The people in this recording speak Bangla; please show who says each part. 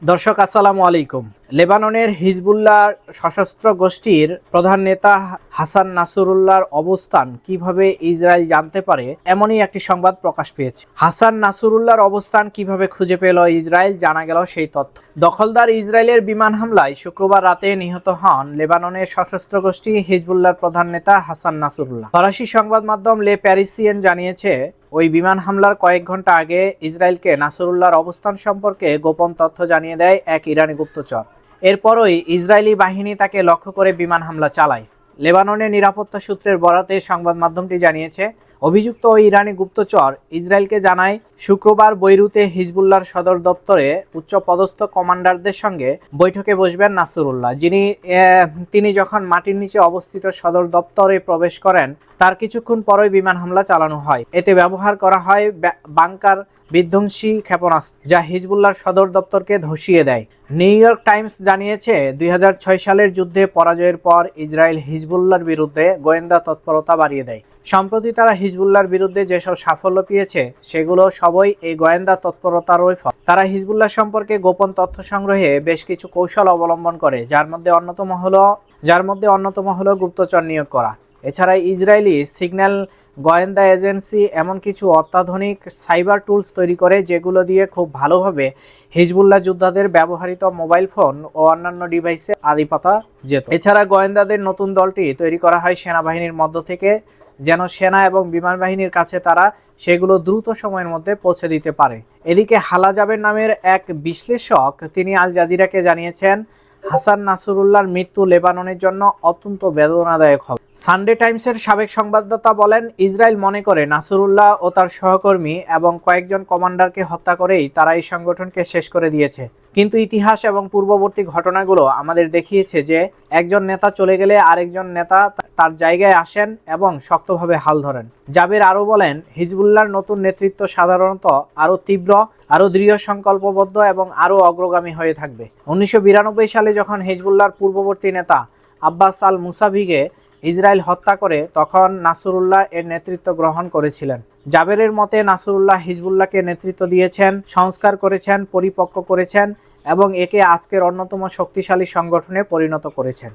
Speaker 1: দর্শক আসসালামু আলাইকুম। লেবাননের হিজবুল্লাহ সশস্ত্র গোষ্ঠীর প্রধান নেতা হাসান নাসরুল্লাহর অবস্থান কিভাবে ইসরায়েল জানতে পারে, এমনই একটি সংবাদ প্রকাশ পেয়েছে। হাসান নাসরুল্লাহর অবস্থান কিভাবে খুঁজে পেল ইসরায়েল, জানা গেল সেই তথ্য। দখলদার ইসরায়েলের বিমান হামলায় শুক্রবার রাতে নিহত হন লেবাননের সশস্ত্র গোষ্ঠী হিজবুল্লাহর প্রধান নেতা হাসান নাসরুল্লাহ। ফরাসি সংবাদ মাধ্যম লে প্যারিসিয়ান জানিয়েছে, ওই বিমান হামলার কয়েক ঘন্টা আগে ইসরায়েলকে নাসরুল্লাহর অবস্থান সম্পর্কে গোপন তথ্য জানিয়ে দেয় এক ইরানি গুপ্তচর। এরপরই ইসরায়েলি বাহিনী তাকে লক্ষ্য করে বিমান হামলা চালায়। লেবাননের নিরাপত্তা সূত্রের বরাতে সংবাদ মাধ্যমটি জানিয়েছে, অভিযুক্ত ওই ইরানি গুপ্তচর ইসরায়েলকে জানায় শুক্রবার বৈরুতে হিজবুল্লাহর সদর দপ্তরে উচ্চপদস্থ কমান্ডারদের সঙ্গে বৈঠকে বসবেন নাসরুল্লাহ। তিনি যখন মাটির নিচে অবস্থিত সদর দপ্তরে প্রবেশ করেন, তার কিছুক্ষণ পরই বিমান হামলা চালানো হয়। এতে ব্যবহার করা হয় বাংকার বিধ্বংসী ক্ষেপণাস্ত্র, যা হিজবুল্লাহর সদর দপ্তরকে ধসিয়ে দেয়। নিউ ইয়র্ক টাইমস জানিয়েছে, 2006 সালের যুদ্ধে পরাজয়ের পর ইসরায়েল হিজবুল্লাহর বিরুদ্ধে গোয়েন্দা তৎপরতা বাড়িয়ে দেয়। সম্প্রতি তারা হিজবুল্লাহর বিরুদ্ধে যেসব সাফল্য পেয়েছে, সেগুলো সবই এই গোয়েন্দা তৎপরতারই ফল। তারা হিজবুল্লাহ সম্পর্কে গোপন তথ্য সংগ্রহে বেশ কিছু কৌশল অবলম্বন করে, যার মধ্যে অন্যতম হলো গুপ্তচর নিয়োগ করা। এছাড়া ইসরায়েলি সিগন্যাল গোয়েন্দা এজেন্সি এমন কিছু অত্যাধুনিক সাইবার টুলস তৈরি করে, যেগুলো দিয়ে খুব ভালোভাবে হিজবুল্লাহ যোদ্ধাদের ব্যবহৃত মোবাইল ফোন ও অন্যান্য ডিভাইসে আড়ি পাতা যেত। এছাড়া গোয়েন্দাদের নতুন দলটি তৈরি করা হয় সেনাবাহিনীর মধ্য থেকে, যেন সেনা এবং বিমান বাহিনীর কাছে তারা সেগুলো দ্রুত সময়ের মধ্যে পৌঁছে দিতে পারে। এদিকে হালাজাবের নামের এক বিশ্লেষক তিনি আল জাজিরাকে জানিয়েছেন, হাসান নাসরুল্লাহর মৃত্যু লেবাননের জন্য অত্যন্ত বেদনাদায়ক হবে। সানডে টাইমসের সাবেক সংবাদদাতা বলেন, ইসরায়েল মনে করে নাসরুল্লাহ ও তার সহকর্মী এবং কয়েকজন কমান্ডারকে হত্যা করেই তারা এই সংগঠনকে শেষ করে দিয়েছে। কিন্তু ইতিহাস এবং পূর্ববর্তী ঘটনাগুলো আমাদের দেখিয়েছে যে একজন নেতা চলে গেলে আরেকজন নেতা তার জায়গায় আসেন এবং শক্তভাবে হাল ধরেন। জাবের আরও বলেন, হিজবুল্লাহর নতুন নেতৃত্ব সাধারণত আরও তীব্র, আরও দৃঢ় সংকল্পবদ্ধ এবং আরও অগ্রগামী হয়ে থাকবে। 1992 সালে যখন হিজবুল্লাহর পূর্ববর্তী নেতা আব্বাস আল মুসাভিকে ইসরায়েল হত্যা করে, তখন নাসরুল্লাহ এর নেতৃত্ব গ্রহণ করেছিলেন। জাবেরের মতে, নাসরুল্লাহ হিজবুল্লাহকে নেতৃত্ব দিয়েছেন, সংস্কার করেছেন, পরিপক্ক করেছেন এবং একে আজকের অন্যতম শক্তিশালী সংগঠনে পরিণত করেছেন।